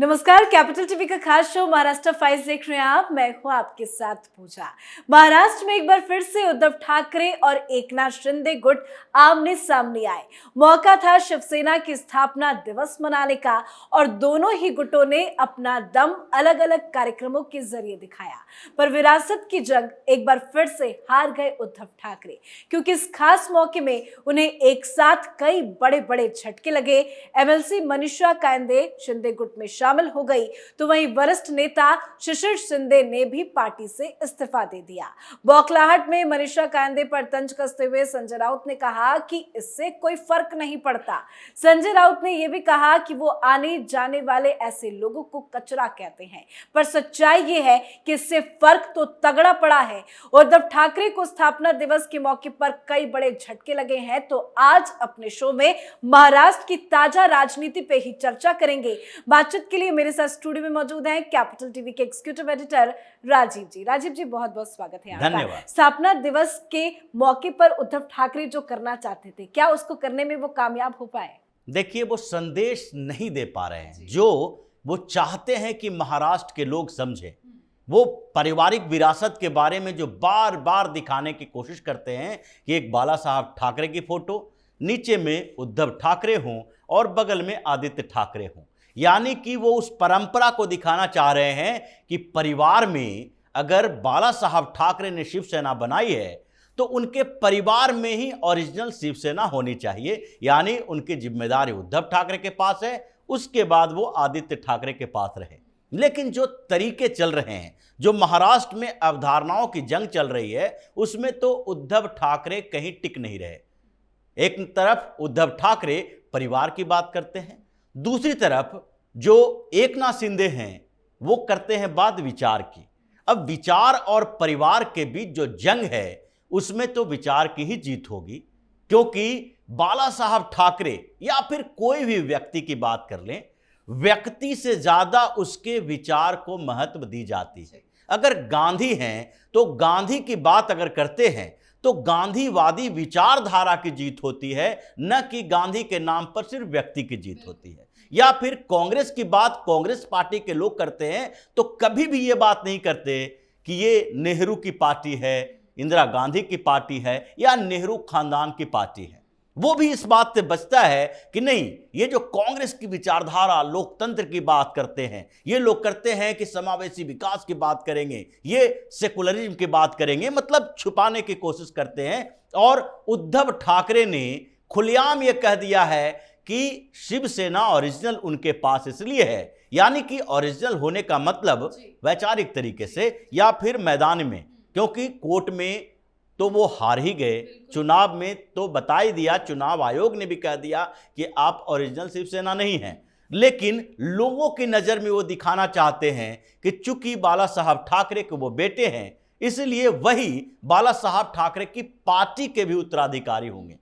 नमस्कार, capital TV का खास शो महाराष्ट्र फाइल्स देख रहे हैं आप। मैं हूं आपके साथ पूजा। महाराष्ट्र में एक बार फिर से उद्धव ठाकरे और एकनाथ शिंदे गुट आमने सामने आए। मौका था शिवसेना की स्थापना दिवस मनाने का और दोनों ही गुटों ने अपना दम अलग अलग कार्यक्रमों के जरिए दिखाया। पर विरासत की जंग एक बार फिर से हार गए उद्धव ठाकरे, क्योंकि इस खास मौके में उन्हें एक साथ कई बड़े बड़े झटके लगे। एमएलसी मनीषा कायंदे शिंदे गुट में शामिल हो गई, तो वहीं वरिष्ठ नेता शिशिर शिंदे ने भी पार्टी से इस्तीफा दे दिया। बौखलाहट में मनीषा कायंदे पर तंज कसते हुए संजय राउत ने कहा कि इससे कोई फर्क नहीं पड़ता। संजय राउत ने यह भी कहा कि वो आने जाने वाले ऐसे लोगों को कचरा कहते हैं, पर सच्चाई ये है कि इससे फर्क तो तगड़ा पड़ा है। उद्धव ठाकरे को स्थापना दिवस के मौके पर कई बड़े झटके लगे हैं, तो आज अपने शो में महाराष्ट्र की ताजा राजनीति पे ही चर्चा करेंगे। बातचीत के लिए मेरे साथ स्टूडियो में मौजूद हैं कैपिटल टीवी के एग्जीक्यूटिव एडिटर राजीव जी। राजीव जी, बहुत बहुत स्वागत है आपका। धन्यवाद। स्थापना दिवस के मौके पर उद्धव ठाकरे जो करना चाहते थे, क्या उसको करने में वो कामयाब हो पाए? देखिए, वो संदेश नहीं दे पा रहे हैं जो वो चाहते हैं कि महाराष्ट्र के लोग समझे। वो पारिवारिक विरासत के बारे में जो बार बार दिखाने की कोशिश करते हैं कि एक बाला साहब ठाकरे की फोटो, नीचे में उद्धव ठाकरे हों और बगल में आदित्य ठाकरे हों, यानी कि वो उस परंपरा को दिखाना चाह रहे हैं कि परिवार में अगर बाला साहब ठाकरे ने शिवसेना बनाई है तो उनके परिवार में ही ओरिजिनल शिवसेना होनी चाहिए, यानी उनकी जिम्मेदारी उद्धव ठाकरे के पास है, उसके बाद वो आदित्य ठाकरे के पास रहे। लेकिन जो तरीके चल रहे हैं, जो महाराष्ट्र में अवधारणाओं की जंग चल रही है, उसमें तो उद्धव ठाकरे कहीं टिक नहीं रहे। एक तरफ उद्धव ठाकरे परिवार की बात करते हैं, दूसरी तरफ जो एकनाथ शिंदे हैं वो करते हैं बात विचार की। अब विचार और परिवार के बीच जो जंग है उसमें तो विचार की ही जीत होगी, क्योंकि बाला साहब ठाकरे या फिर कोई भी व्यक्ति की बात कर लें, व्यक्ति से ज्यादा उसके विचार को महत्व दी जाती है। अगर गांधी हैं तो गांधी की बात अगर करते हैं तो गांधीवादी विचारधारा की जीत होती है, न कि गांधी के नाम पर सिर्फ व्यक्ति की जीत होती है। या फिर कांग्रेस की बात कांग्रेस पार्टी के लोग करते हैं तो कभी भी ये बात नहीं करते कि ये नेहरू की पार्टी है, इंदिरा गांधी की पार्टी है या नेहरू खानदान की पार्टी है। वो भी इस बात से बचता है कि नहीं, ये जो कांग्रेस की विचारधारा लोकतंत्र की बात करते हैं, ये लोग करते हैं कि समावेशी विकास की बात करेंगे, ये सेकुलरिज्म की बात करेंगे, मतलब छुपाने की कोशिश करते हैं। और उद्धव ठाकरे ने खुलेआम ये कह दिया है कि शिवसेना ओरिजिनल उनके पास इसलिए है, यानी कि ओरिजिनल होने का मतलब वैचारिक तरीके से या फिर मैदान में, क्योंकि कोर्ट में तो वो हार ही गए, चुनाव में तो बता ही दिया, चुनाव आयोग ने भी कह दिया कि आप ओरिजिनल शिवसेना नहीं हैं। लेकिन लोगों की नज़र में वो दिखाना चाहते हैं कि चूंकि बाला साहब ठाकरे के वो बेटे हैं, इसलिए वही बाला साहब ठाकरे की पार्टी के भी उत्तराधिकारी होंगे।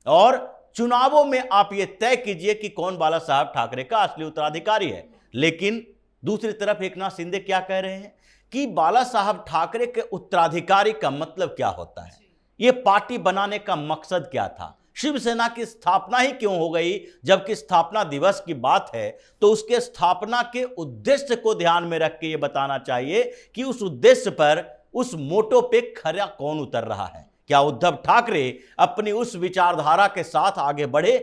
और चुनावों में आप ये तय कीजिए कि कौन बाला साहब ठाकरे का असली उत्तराधिकारी है। लेकिन दूसरी तरफ एकनाथ शिंदे क्या कह रहे हैं कि बाला साहब ठाकरे के उत्तराधिकारी का मतलब क्या होता है, ये पार्टी बनाने का मकसद क्या था, शिवसेना की स्थापना ही क्यों हो गई। जबकि स्थापना दिवस की बात है तो उसके स्थापना के उद्देश्य को ध्यान में रख के ये बताना चाहिए कि उस उद्देश्य पर, उस मोटो पे खरा कौन उतर रहा है। क्या उद्धव ठाकरे अपनी उस विचारधारा के साथ आगे बढ़े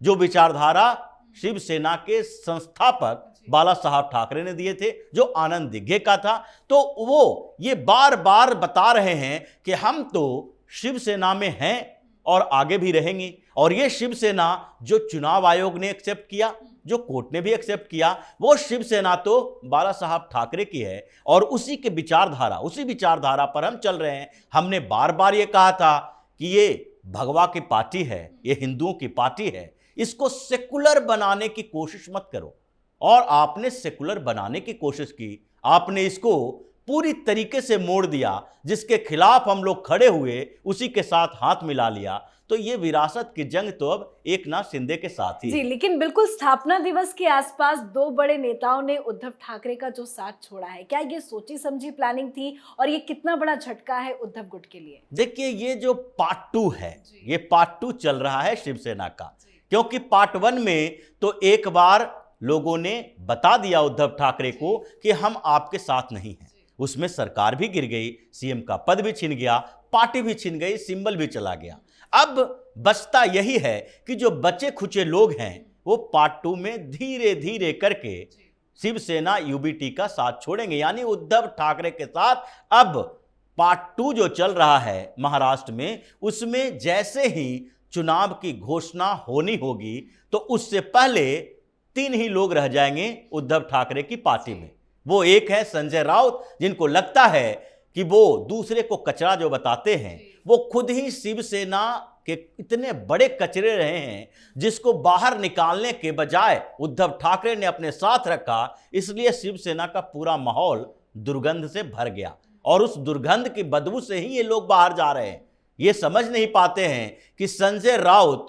जो विचारधारा शिवसेना के संस्थापक बाला साहब ठाकरे ने दिए थे, जो आनंद दिग्घे का था। तो वो ये बार बार बता रहे हैं कि हम तो शिवसेना में हैं और आगे भी रहेंगे, और ये शिवसेना जो चुनाव आयोग ने एक्सेप्ट किया, जो कोर्ट ने भी एक्सेप्ट किया, वो शिवसेना तो बाला साहब ठाकरे की है और उसी के विचारधारा, उसी विचारधारा पर हम चल रहे हैं। हमने बार बार ये कहा था कि ये भगवा की पार्टी है, ये हिंदुओं की पार्टी है, इसको सेकुलर बनाने की कोशिश मत करो। और आपने सेकुलर बनाने की कोशिश की, आपने इसको पूरी तरीके से मोड़ दिया, जिसके खिलाफ हम लोग खड़े हुए उसी के साथ हाथ मिला लिया। तो ये विरासत की जंग तो अब एकनाथ शिंदे के साथ ही जी, लेकिन बिल्कुल स्थापना दिवस के आसपास दो बड़े नेताओं ने उद्धव ठाकरे का जो साथ छोड़ा है, क्या ये सोची समझी प्लानिंग थी और ये कितना बड़ा झटका है उद्धव गुट के लिए? देखिए, ये जो पार्ट 2 है, ये पार्ट 2 चल रहा है शिवसेना का, क्योंकि पार्ट 1 में तो एक बार लोगों ने बता दिया उद्धव ठाकरे को कि हम आपके साथ नहीं हैं। उसमें सरकार भी गिर गई, सीएम का पद भी छिन गया, पार्टी भी छिन गई, सिंबल भी चला गया। अब बचता यही है कि जो बचे खुचे लोग हैं वो पार्ट 2 में धीरे धीरे करके शिवसेना यूबीटी का साथ छोड़ेंगे। यानी उद्धव ठाकरे के साथ अब पार्ट 2 जो चल रहा है महाराष्ट्र में, उसमें जैसे ही चुनाव की घोषणा होनी होगी तो उससे पहले 3 ही लोग रह जाएंगे उद्धव ठाकरे की पार्टी में। वो एक है संजय राउत, जिनको लगता है कि वो दूसरे को कचरा जो बताते हैं, वो खुद ही शिवसेना के इतने बड़े कचरे रहे हैं जिसको बाहर निकालने के बजाय उद्धव ठाकरे ने अपने साथ रखा, इसलिए शिवसेना का पूरा माहौल दुर्गंध से भर गया और उस दुर्गंध की बदबू से ही ये लोग बाहर जा रहे हैं। ये समझ नहीं पाते हैं कि संजय राउत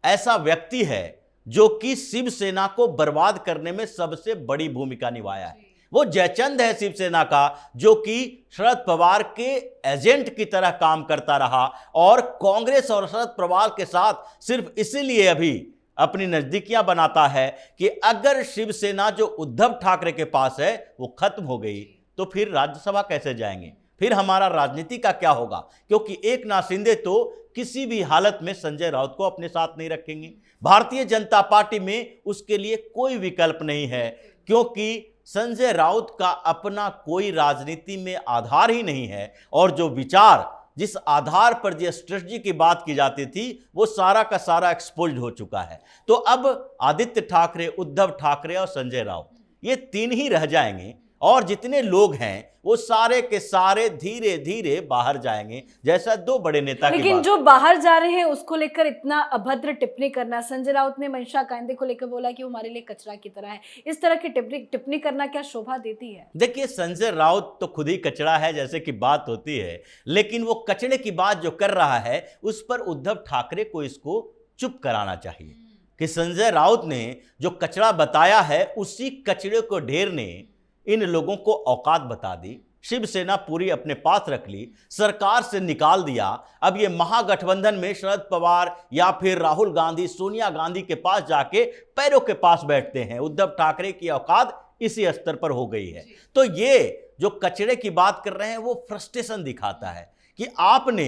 ऐसा व्यक्ति है जो कि शिवसेना को बर्बाद करने में सबसे बड़ी भूमिका निभाया है। वो जयचंद है शिवसेना का, जो कि शरद पवार के एजेंट की तरह काम करता रहा और कांग्रेस और शरद पवार के साथ सिर्फ इसीलिए अभी अपनी नजदीकियां बनाता है कि अगर शिवसेना जो उद्धव ठाकरे के पास है वो खत्म हो गई तो फिर राज्यसभा कैसे जाएंगे, फिर हमारा राजनीति का क्या होगा। क्योंकि एकनाथ शिंदे तो किसी भी हालत में संजय राउत को अपने साथ नहीं रखेंगे। भारतीय जनता पार्टी में उसके लिए कोई विकल्प नहीं है, क्योंकि संजय राउत का अपना कोई राजनीति में आधार ही नहीं है और जो विचार, जिस आधार पर जो स्ट्रेटजी की बात की जाती थी, वो सारा का सारा एक्सपोज्ड हो चुका है। तो अब आदित्य ठाकरे, उद्धव ठाकरे और संजय राउत, ये 3 ही रह जाएंगे और जितने लोग हैं वो सारे के सारे धीरे धीरे बाहर जाएंगे, जैसा 2 बड़े नेता की लेकिन बात। जो बाहर जा रहे हैं उसको लेकर इतना अभद्र टिप्पणी करना, संजय राउत ने मनशा कायंदे को लेकर बोला कि वो हमारे लिए कचरा की तरह है, इस तरह की टिप्पणी करना क्या शोभा देती है? देखिए, संजय राउत तो खुद ही कचरा है जैसे कि बात होती है, लेकिन वो कचरे की बात जो कर रहा है उस पर उद्धव ठाकरे को इसको चुप कराना चाहिए कि संजय राउत ने जो कचरा बताया है उसी कचरे को ढेरने इन लोगों को औकात बता दी। शिवसेना पूरी अपने पास रख ली, सरकार से निकाल दिया। अब ये महागठबंधन में शरद पवार या फिर राहुल गांधी, सोनिया गांधी के पास जाके पैरों के पास बैठते हैं। उद्धव ठाकरे की औकात इसी स्तर पर हो गई है। तो ये जो कचरे की बात कर रहे हैं वो फ्रस्ट्रेशन दिखाता है कि आपने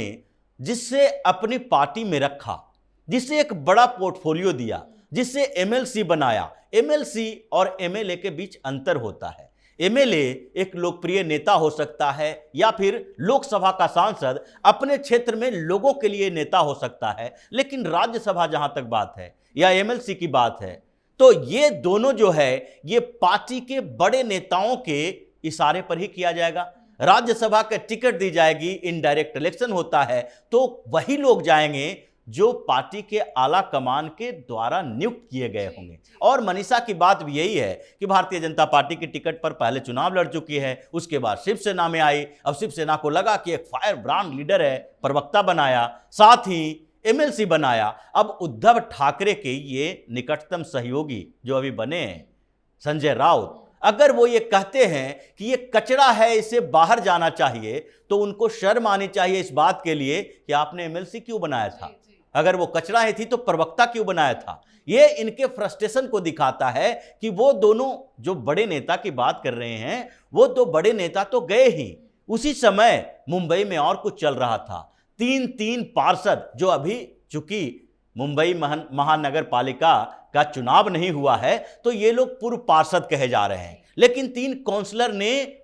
जिससे अपनी पार्टी में रखा, जिसे एक बड़ा पोर्टफोलियो दिया, जिसे एमएलसी बनाया। एमएलसी और एमएलए के बीच अंतर होता है। एमएलए एक लोकप्रिय नेता हो सकता है या फिर लोकसभा का सांसद, अपने क्षेत्र में लोगों के लिए नेता हो सकता है, लेकिन राज्यसभा जहां तक बात है या एमएलसी की बात है तो ये दोनों जो है ये पार्टी के बड़े नेताओं के इशारे पर ही किया जाएगा। राज्यसभा का टिकट दी जाएगी, इनडायरेक्ट इलेक्शन होता है तो वही लोग जाएंगे जो पार्टी के आला कमान के द्वारा नियुक्त किए गए होंगे। और मनीषा की बात भी यही है कि भारतीय जनता पार्टी की टिकट पर पहले चुनाव लड़ चुकी है, उसके बाद शिवसेना में आई। अब शिवसेना को लगा कि एक फायर ब्रांड लीडर है, प्रवक्ता बनाया, साथ ही एमएलसी बनाया। अब उद्धव ठाकरे के ये निकटतम सहयोगी जो अभी बने हैं संजय राउत, अगर वो ये कहते हैं कि ये कचरा है, इसे बाहर जाना चाहिए, तो उनको शर्म आनी चाहिए इस बात के लिए कि आपने एमएलसी क्यों बनाया था। अगर वो कचरा ही थी तो प्रवक्ता क्यों बनाया था। ये इनके फ्रस्ट्रेशन को दिखाता है कि वो दोनों जो बड़े नेता की बात कर रहे हैं वो 2 बड़े नेता तो गए ही। उसी समय मुंबई में और कुछ चल रहा था। 3 पार्षद जो अभी, चूंकि मुंबई महानगर पालिका का चुनाव नहीं हुआ है तो ये लोग पूर्व पार्षद कहे जा रहे हैं, लेकिन 3 काउंसलर ने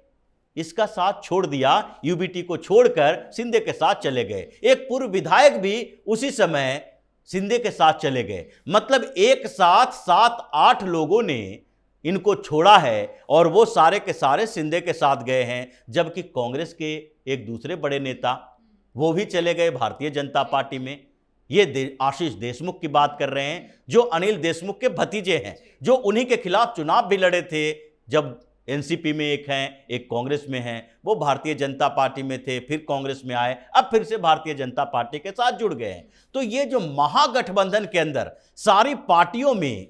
इसका साथ छोड़ दिया, यूबीटी को छोड़कर शिंदे के साथ चले गए। एक पूर्व विधायक भी उसी समय शिंदे के साथ चले गए। मतलब एक साथ 7-8 लोगों ने इनको छोड़ा है और वो सारे के सारे शिंदे के साथ गए हैं। जबकि कांग्रेस के एक दूसरे बड़े नेता वो भी चले गए भारतीय जनता पार्टी में। ये आशीष देशमुख की बात कर रहे हैं जो अनिल देशमुख के भतीजे हैं, जो उन्हीं के खिलाफ चुनाव भी लड़े थे। जब एनसीपी में एक हैं, एक कांग्रेस में हैं, वो भारतीय जनता पार्टी में थे, फिर कांग्रेस में आए, अब फिर से भारतीय जनता पार्टी के साथ जुड़ गए हैं। तो ये जो महागठबंधन के अंदर सारी पार्टियों में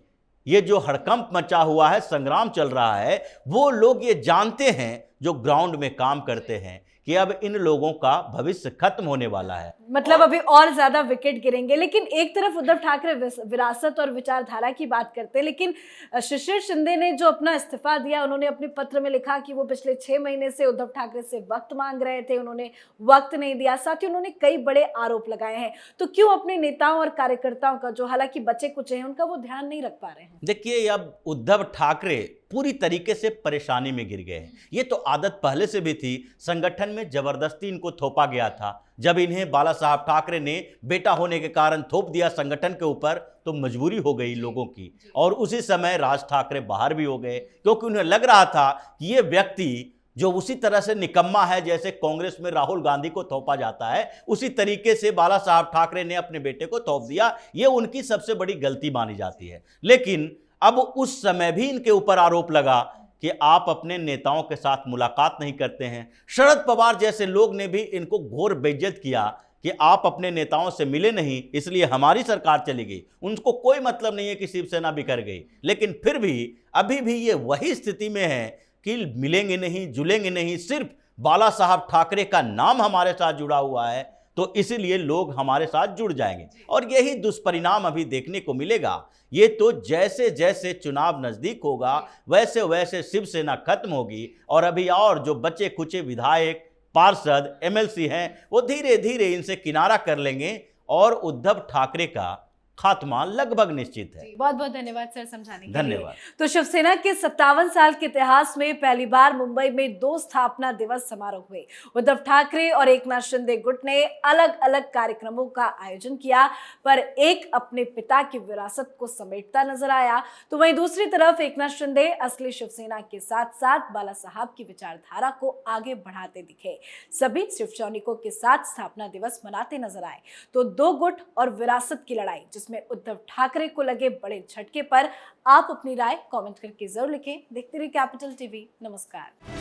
ये जो हड़कंप मचा हुआ है, संग्राम चल रहा है, वो लोग ये जानते हैं जो ग्राउंड में काम करते हैं कि अब इन लोगों का भविष्य खत्म होने वाला है। मतलब अभी और ज्यादा विकेट गिरेंगे। लेकिन एक तरफ उद्धव ठाकरे विरासत और विचारधारा की बात करते हैं, लेकिन शिशिर शिंदे ने जो अपना इस्तीफा दिया, उन्होंने अपने पत्र में लिखा कि वो पिछले 6 महीने से उद्धव ठाकरे से वक्त मांग रहे थे, उन्होंने वक्त नहीं दिया। साथ ही उन्होंने कई बड़े आरोप लगाए हैं। तो क्यों अपने नेताओं और कार्यकर्ताओं का, जो हालांकि बचे कुचे हैं, उनका वो ध्यान नहीं रख पा रहे हैं? देखिए, अब उद्धव ठाकरे पूरी तरीके से परेशानी में गिर गए हैं। ये तो आदत पहले से भी थी, संगठन में जबरदस्ती इनको थोपा गया था। जब इन्हें बाला साहब ठाकरे ने बेटा होने के कारण थोप दिया संगठन के ऊपर, तो मजबूरी हो गई लोगों की, और उसी समय राज ठाकरे बाहर भी हो गए, क्योंकि उन्हें लग रहा था कि ये व्यक्ति जो उसी तरह से निकम्मा है जैसे कांग्रेस में राहुल गांधी को थोपा जाता है, उसी तरीके से बाला साहब ठाकरे ने अपने बेटे को थोप दिया। ये उनकी सबसे बड़ी गलती मानी जाती है। लेकिन अब उस समय भी इनके ऊपर आरोप लगा कि आप अपने नेताओं के साथ मुलाकात नहीं करते हैं। शरद पवार जैसे लोग ने भी इनको घोर बेइज्जत किया कि आप अपने नेताओं से मिले नहीं, इसलिए हमारी सरकार चली गई। उनको कोई मतलब नहीं है कि शिवसेना बिखर गई, लेकिन फिर भी अभी भी ये वही स्थिति में है कि मिलेंगे नहीं, जुलेंगे नहीं, सिर्फ बाला साहब ठाकरे का नाम हमारे साथ जुड़ा हुआ है तो इसीलिए लोग हमारे साथ जुड़ जाएंगे, और यही दुष्परिणाम अभी देखने को मिलेगा। ये तो जैसे जैसे चुनाव नजदीक होगा वैसे वैसे शिवसेना खत्म होगी, और अभी और जो बचे कुचे विधायक, पार्षद, एमएलसी हैं, वो धीरे धीरे इनसे किनारा कर लेंगे और उद्धव ठाकरे का खात्मा लगभग निश्चित है। बहुत बहुत धन्यवाद सर समझाने के लिए। धन्यवाद। तो शिवसेना के 57 साल के इतिहास में पहली बार मुंबई में 2 स्थापना दिवस समारोह हुए। उद्धव ठाकरे और एकनाथ शिंदे गुट ने अलग अलग कार्यक्रमों का आयोजन किया, पर एक अपने पिता की विरासत को समेटता नजर आया, तो वहीं दूसरी तरफ एकनाथ शिंदे असली शिवसेना के साथ साथ बाला साहब की विचारधारा को आगे बढ़ाते दिखे। सभी शिव सैनिकों के साथ स्थापना दिवस मनाते नजर आए। तो 2 गुट और विरासत की लड़ाई, जिसमें उद्धव ठाकरे को लगे बड़े झटके पर आप अपनी राय कमेंट करके जरूर लिखें। देखते रहिए कैपिटल टीवी। नमस्कार।